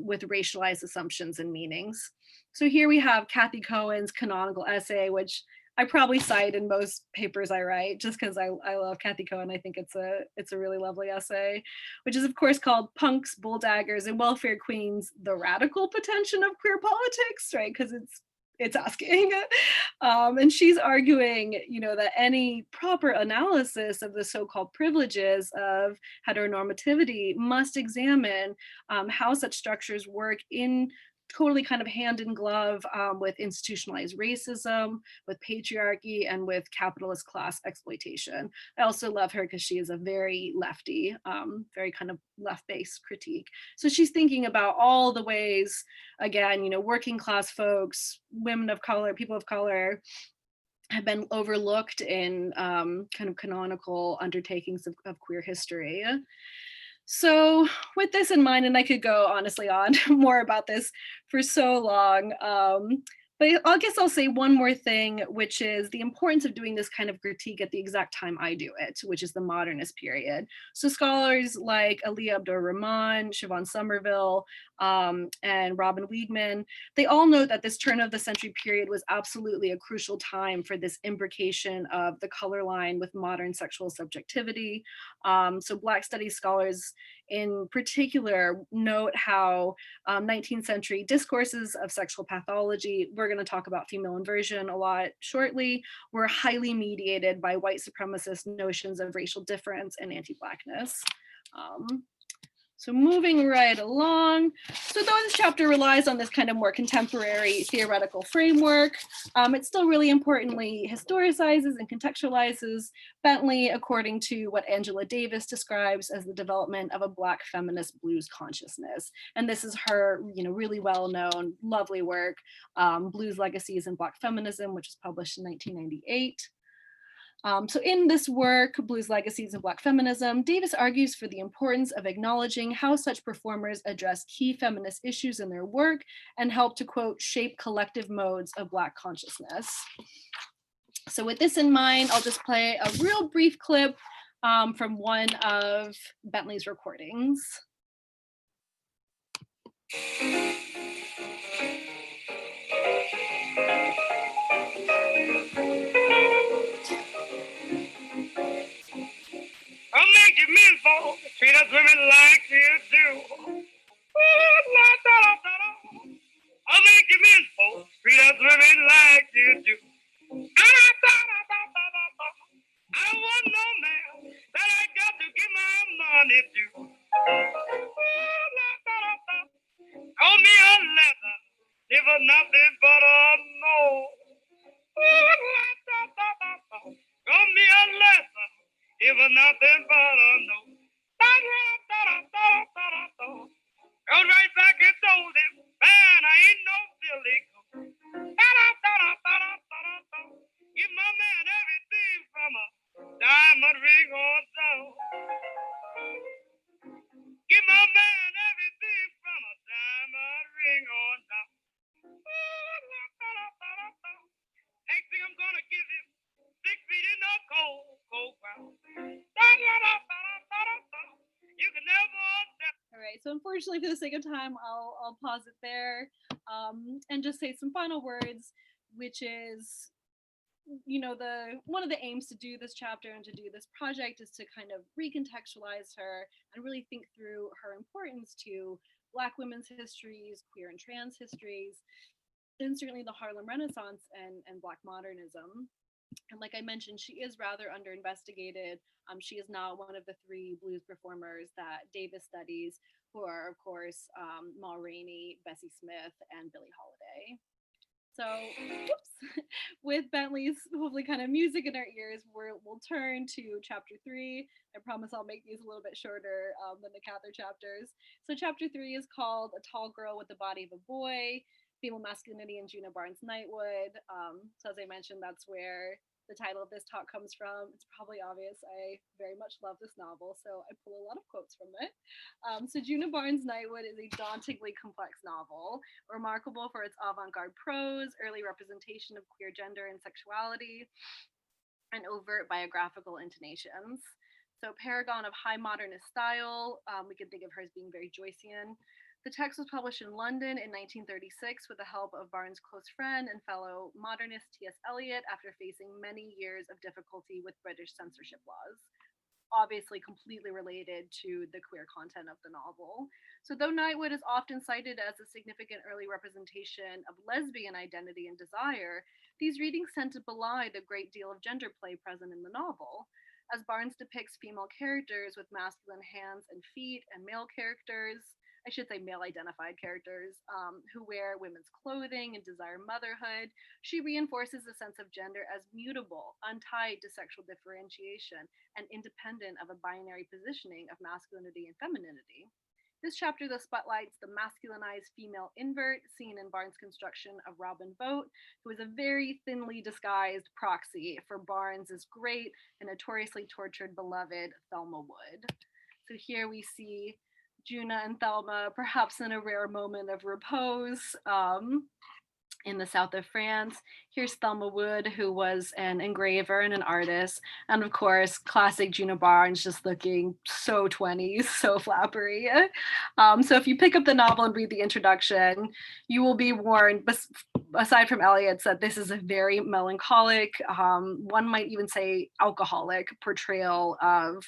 with racialized assumptions and meanings. So here we have Cathy Cohen's canonical essay, which I probably cite in most papers I write, just because I love Cathy Cohen. I think it's a really lovely essay, which is of course called Punks, Bull Daggers, and Welfare Queens, the Radical Pretension of Queer Politics, right? Because it's asking. And she's arguing, that any proper analysis of the so-called privileges of heteronormativity must examine how such structures work in totally kind of hand in glove with institutionalized racism, with patriarchy, and with capitalist class exploitation. I also love her because she is a very lefty, very kind of left-based critique. So she's thinking about all the ways, again, working class folks, women of color, people of color, have been overlooked in kind of canonical undertakings of queer history. So with this in mind, and I could go honestly on more about this for so long, but I guess I'll say one more thing, which is the importance of doing this kind of critique at the exact time I do it, which is the modernist period. So scholars like Aliyah Abdur-Rahman, Siobhan Somerville, and Robin Wiegman, they all note that this turn of the century period was absolutely a crucial time for this imbrication of the color line with modern sexual subjectivity. So Black studies scholars in particular note how 19th century discourses of sexual pathology, we're going to talk about female inversion a lot shortly, were highly mediated by white supremacist notions of racial difference and anti-Blackness. So moving right along. So though this chapter relies on this kind of more contemporary theoretical framework, it still really importantly historicizes and contextualizes Bentley according to what Angela Davis describes as the development of a Black feminist blues consciousness. And this is her, really well-known, lovely work, Blues Legacies in Black Feminism, which was published in 1998. So in this work, Blues Legacies of Black Feminism, Davis argues for the importance of acknowledging how such performers address key feminist issues in their work and help to, quote, shape collective modes of Black consciousness. So with this in mind, I'll just play a real brief clip from one of Bentley's recordings. I'll make you men fall, treat us women like you do. I'll make you men fall, treat us women like you do. I don't want no man that I got to give my money to. Call me a leather, never nothing but a no. Call me a leather, never nothing but a no. Goes right back and told him, man, I ain't no Billy Goat. Give my man everything from a diamond ring on down. Give my man everything from a diamond ring on down. Next thing I'm gonna give him 6 feet in the cold ground. You can never tell. All right, so unfortunately for the sake of time, I'll pause it there. and just say some final words, which is, you know, the one of the aims to do this chapter and to do this project is to kind of recontextualize her and really think through her importance to Black women's histories, queer and trans histories, and certainly the Harlem Renaissance and Black modernism. And like I mentioned, she is rather under investigated. She is not one of the three blues performers that Davis studies, who are, of course, Ma Rainey, Bessie Smith, and Billie Holiday. So, whoops, with Bentley's hopefully kind of music in our ears, we'll turn to chapter 3. I promise I'll make these a little bit shorter than the Cather chapters. So chapter 3 is called A Tall Girl with the Body of a Boy, Female Masculinity in Djuna Barnes-Nightwood. So as I mentioned, that's where the title of this talk comes from. It's probably obvious. I very much love this novel, so I pull a lot of quotes from it. So Djuna Barnes-Nightwood is a dauntingly complex novel, remarkable for its avant-garde prose, early representation of queer gender and sexuality, and overt biographical intonations. So paragon of high modernist style, we can think of her as being very Joycean. The text was published in London in 1936 with the help of Barnes' close friend and fellow modernist T.S. Eliot after facing many years of difficulty with British censorship laws. Obviously completely related to the queer content of the novel. So though Nightwood is often cited as a significant early representation of lesbian identity and desire, these readings tend to belie the great deal of gender play present in the novel. As Barnes depicts female characters with masculine hands and feet and male characters, I should say male identified characters, who wear women's clothing and desire motherhood, she reinforces the sense of gender as mutable, untied to sexual differentiation, and independent of a binary positioning of masculinity and femininity. This chapter thus spotlights the masculinized female invert seen in Barnes' construction of Robin Vote, who is a very thinly disguised proxy for Barnes' great and notoriously tortured beloved Thelma Wood. So here we see Djuna and Thelma, perhaps in a rare moment of repose, in the south of France. Here's Thelma Wood, who was an engraver and an artist. And of course, classic Djuna Barnes, just looking so 20s, so flappery. So if you pick up the novel and read the introduction, you will be warned, aside from Eliot's, that this is a very melancholic, one might even say alcoholic portrayal of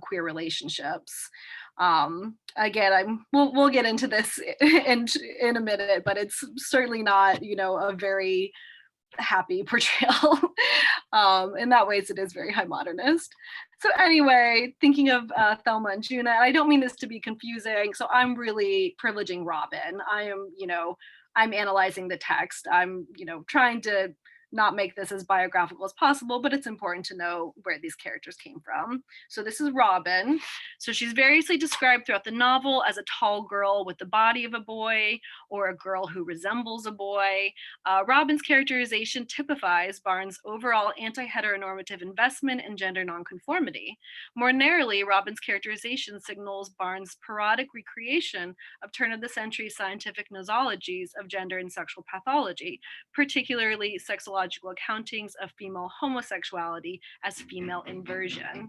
queer relationships. Again, we'll get into this in a minute, but it's certainly not, you know, a very happy portrayal. In that ways, it is very high modernist. So anyway, thinking of Thelma and Djuna, I don't mean this to be confusing. So I'm really privileging Robin. I'm analyzing the text. I'm, trying to not make this as biographical as possible, but it's important to know where these characters came from. So this is Robin. So she's variously described throughout the novel as a tall girl with the body of a boy, or a girl who resembles a boy. Robin's characterization typifies Barnes' overall anti-heteronormative investment in gender nonconformity. More narrowly, Robin's characterization signals Barnes' parodic recreation of turn-of-the-century scientific nosologies of gender and sexual pathology, particularly sexological accountings of female homosexuality as female inversion.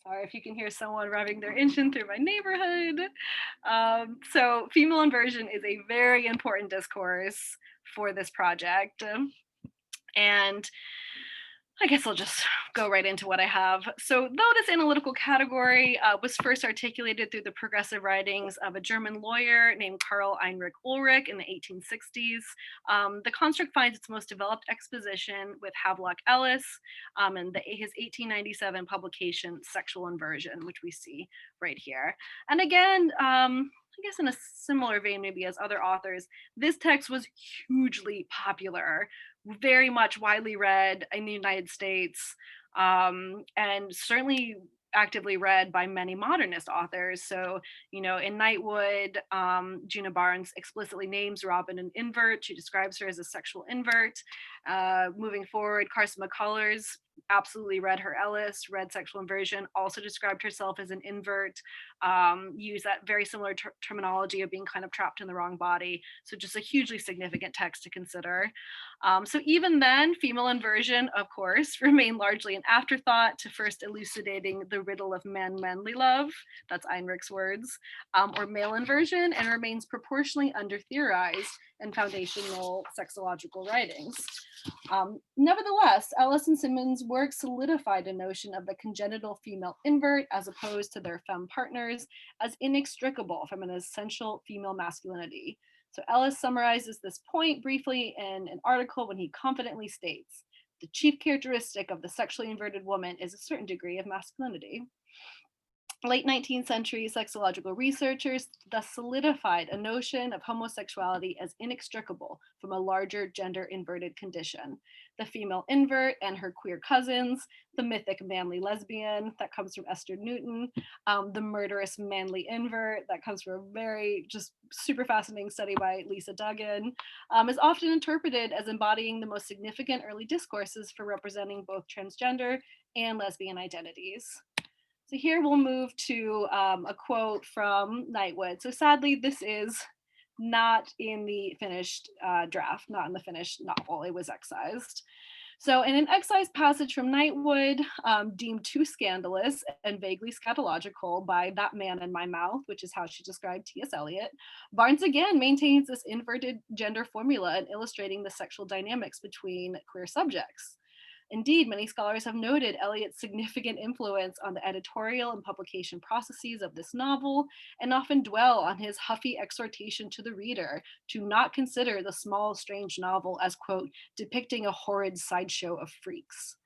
Sorry if you can hear someone revving their engine through my neighborhood. So female inversion is a very important discourse for this project. And I guess I'll just go right into what I have. So though this analytical category was first articulated through the progressive writings of a German lawyer named Karl Heinrich Ulrich in the 1860s, the construct finds its most developed exposition with Havelock Ellis and his 1897 publication, Sexual Inversion, which we see right here. And again, I guess in a similar vein maybe as other authors, this text was hugely popular, very much widely read in the United States, and certainly actively read by many modernist authors. So, in Nightwood, Djuna Barnes explicitly names Robin an invert. She describes her as a sexual invert. Moving forward, Carson McCullers absolutely read her Ellis, read Sexual Inversion, also described herself as an invert, used that very similar terminology of being kind of trapped in the wrong body. So just a hugely significant text to consider. So even then, female inversion, of course, remained largely an afterthought to first elucidating the riddle of manly love, that's Einrich's words, or male inversion, and remains proportionally under-theorized in foundational sexological writings. Nevertheless, Ellis and Simmons' work solidified a notion of the congenital female invert as opposed to their femme partners as inextricable from an essential female masculinity. So Ellis summarizes this point briefly in an article when he confidently states, "The chief characteristic of the sexually inverted woman is a certain degree of masculinity." Late 19th century sexological researchers thus solidified a notion of homosexuality as inextricable from a larger gender inverted condition. The female invert and her queer cousins, the mythic manly lesbian that comes from Esther Newton, the murderous manly invert that comes from a very just super fascinating study by Lisa Duggan, is often interpreted as embodying the most significant early discourses for representing both transgender and lesbian identities. So here we'll move to a quote from Knightwood. So sadly, this is not in the finished draft, not in the finished novel. It was excised. So in an excised passage from Knightwood, deemed too scandalous and vaguely scatological by That Man in My Mouth, which is how she described T.S. Eliot, Barnes again maintains this inverted gender formula in illustrating the sexual dynamics between queer subjects. Indeed, many scholars have noted Eliot's significant influence on the editorial and publication processes of this novel, and often dwell on his huffy exhortation to the reader to not consider the small, strange novel as, quote, depicting a horrid sideshow of freaks.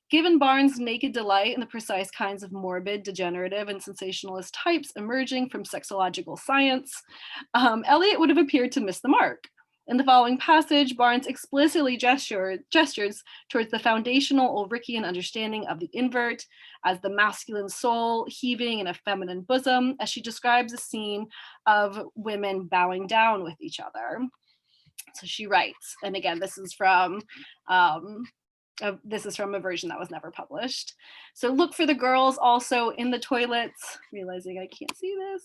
Given Barnes' naked delight in the precise kinds of morbid, degenerative, and sensationalist types emerging from sexological science, Eliot would have appeared to miss the mark. In the following passage, Barnes explicitly gestures towards the foundational Ulrichian understanding of the invert as the masculine soul heaving in a feminine bosom, as she describes a scene of women bowing down with each other. So she writes, and again, this is from a version that was never published. So look for the girls also in the toilets, realizing I can't see this.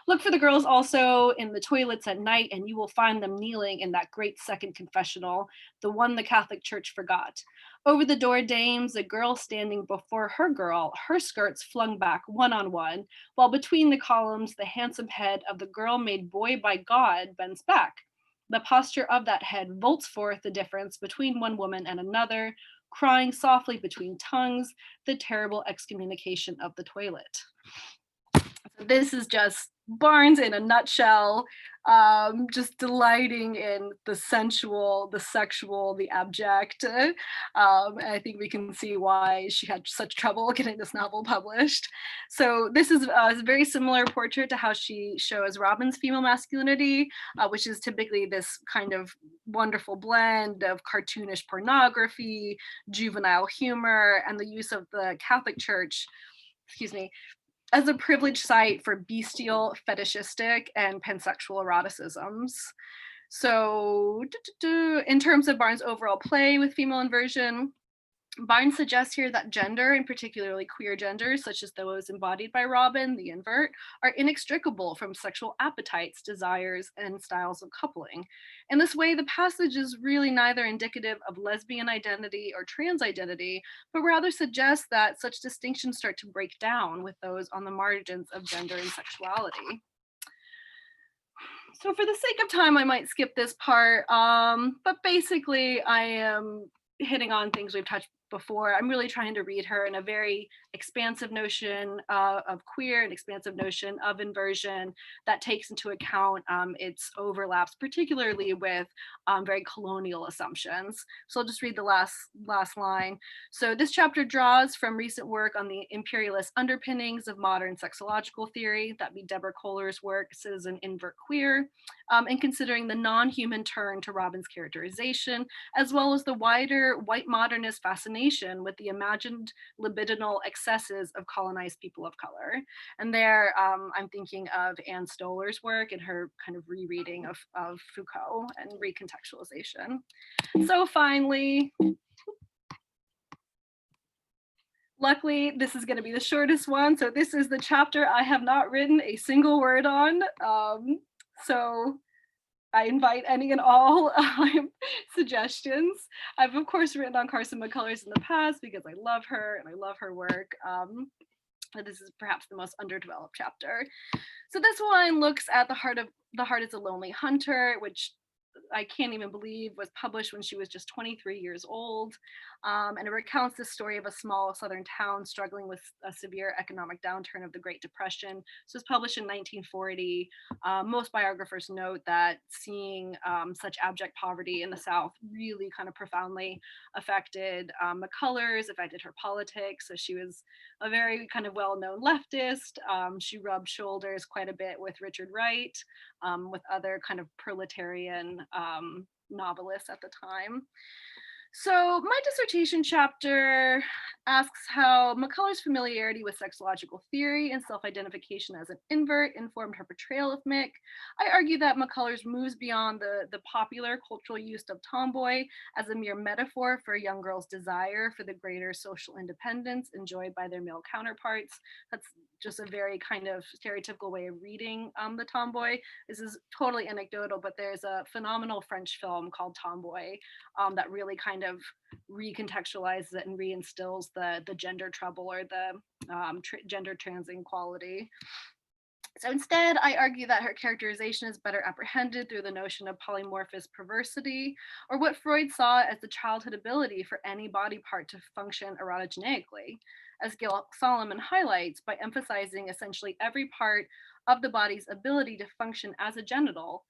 Look for the girls also in the toilets at night, and you will find them kneeling in that great second confessional, the one the Catholic Church forgot. Over the door dames, a girl standing before her girl, her skirts flung back one on one, while between the columns, the handsome head of the girl made boy by God bends back. The posture of that head vaults forth the difference between one woman and another, crying softly between tongues, the terrible excommunication of the toilet. So this is just Barnes in a nutshell, just delighting in the sensual, the sexual, the abject. I think we can see why she had such trouble getting this novel published. So this is a very similar portrait to how she shows Robin's female masculinity, which is typically this kind of wonderful blend of cartoonish pornography, juvenile humor, and the use of the Catholic Church, as a privileged site for bestial, fetishistic, and pansexual eroticisms. So in terms of Barnes' overall play with female inversion, Barnes suggests here that gender, and particularly queer genders, such as those embodied by Robin, the invert, are inextricable from sexual appetites, desires, and styles of coupling. In this way, the passage is really neither indicative of lesbian identity or trans identity, but rather suggests that such distinctions start to break down with those on the margins of gender and sexuality. So for the sake of time, I might skip this part, but basically I am hitting on things we've touched before. I'm really trying to read her in a very expansive notion of queer, an expansive notion of inversion that takes into account its overlaps, particularly with very colonial assumptions. So I'll just read the last line. So this chapter draws from recent work on the imperialist underpinnings of modern sexological theory, that be Deborah Kohler's work, Citizen Invert Queer, and considering the non-human turn to Robin's characterization, as well as the wider white modernist fascination with the imagined libidinal excesses of colonized people of color. And there, I'm thinking of Anne Stoller's work and her kind of rereading of Foucault and recontextualization. So finally, Luckily, this is going to be the shortest one. So this is the chapter I have not written a single word on. So I invite any and all suggestions. I've of course written on Carson McCullers in the past because I love her and I love her work. But this is perhaps the most underdeveloped chapter. So this one looks at The Heart is a Lonely Hunter, which I can't even believe was published when she was just 23 years old. And it recounts the story of a small southern town struggling with a severe economic downturn of the Great Depression. So it was published in 1940. Most biographers note that seeing such abject poverty in the South really kind of profoundly affected McCullers, affected her politics. So she was a very kind of well-known leftist. She rubbed shoulders quite a bit with Richard Wright, with other kind of proletarian novelists at the time. So my dissertation chapter asks how McCullers' familiarity with sexological theory and self-identification as an invert informed her portrayal of Mick. I argue that McCullers moves beyond the popular cultural use of tomboy as a mere metaphor for a young girl's desire for the greater social independence enjoyed by their male counterparts. That's just a very kind of stereotypical way of reading the tomboy. This is totally anecdotal, but there's a phenomenal French film called Tomboy that really kind of recontextualizes it and reinstills the gender trouble or the gender trans inequality. So instead, I argue that her characterization is better apprehended through the notion of polymorphous perversity, or what Freud saw as the childhood ability for any body part to function erotogeneically, as Gail Solomon highlights by emphasizing essentially every part of the body's ability to function as a genital.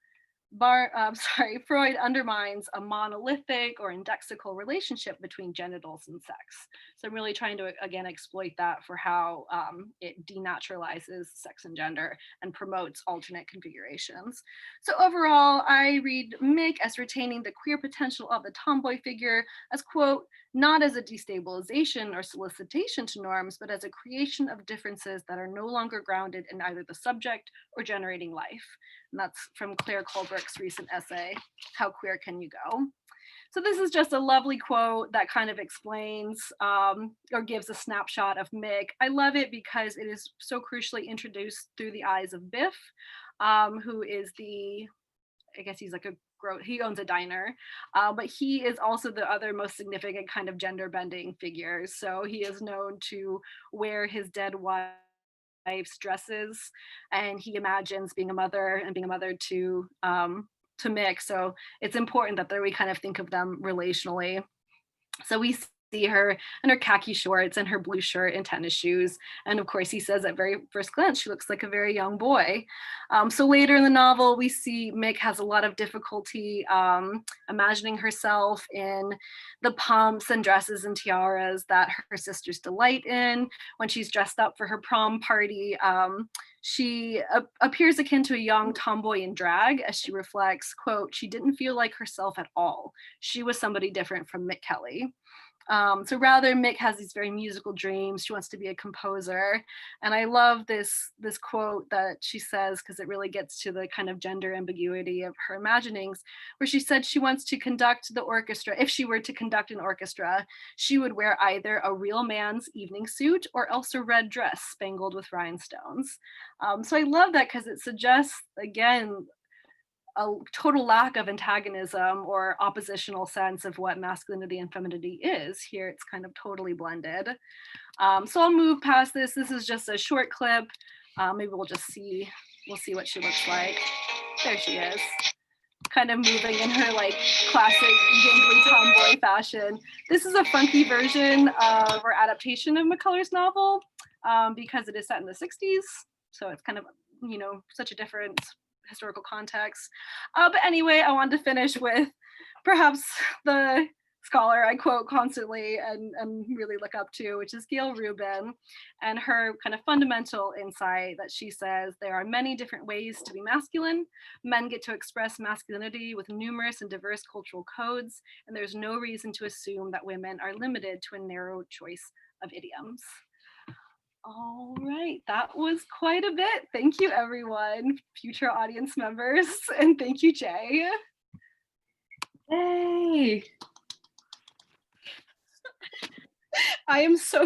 Freud undermines a monolithic or indexical relationship between genitals and sex. So I'm really trying to, again, exploit that for how it denaturalizes sex and gender and promotes alternate configurations. So overall, I read Mick as retaining the queer potential of the tomboy figure as, quote, not as a destabilization or solicitation to norms, but as a creation of differences that are no longer grounded in either the subject or generating life. And that's from Claire Colebrook's recent essay, How Queer Can You Go? So this is just a lovely quote that kind of explains or gives a snapshot of Mick. I love it because it is so crucially introduced through the eyes of Biff, who is I guess he's like he owns a diner, but he is also the other most significant kind of gender bending figure. So he is known to wear his dead wife's dresses, and he imagines being a mother and being a mother to Mick. So it's important that we kind of think of them relationally. So we see her in her khaki shorts and her blue shirt and tennis shoes. And of course, he says at very first glance, she looks like a very young boy. So later in the novel, we see Mick has a lot of difficulty imagining herself in the pumps and dresses and tiaras that her sisters delight in. When she's dressed up for her prom party, she appears akin to a young tomboy in drag as she reflects, quote, she didn't feel like herself at all. She was somebody different from Mick Kelly. So rather, Mick has these very musical dreams. She wants to be a composer. And I love this quote that she says, because it really gets to the kind of gender ambiguity of her imaginings, where she said she wants to conduct the orchestra. If she were to conduct an orchestra, she would wear either a real man's evening suit or else a red dress spangled with rhinestones. So I love that because it suggests, again, a total lack of antagonism or oppositional sense of what masculinity and femininity is. Here it's kind of totally blended. So I'll move past this. This is just a short clip. Maybe we'll see what she looks like. There she is, kind of moving in her like classic gangly tomboy fashion. This is a funky version of or adaptation of McCullers' novel because it is set in the 60s. So it's kind of, such a different historical context. But anyway, I wanted to finish with perhaps the scholar I quote constantly and really look up to, which is Gayle Rubin, and her kind of fundamental insight that she says there are many different ways to be masculine. Men get to express masculinity with numerous and diverse cultural codes, and there's no reason to assume that women are limited to a narrow choice of idioms. All right, that was quite a bit. Thank you, everyone, future audience members, and thank you, Jay. Yay! I am so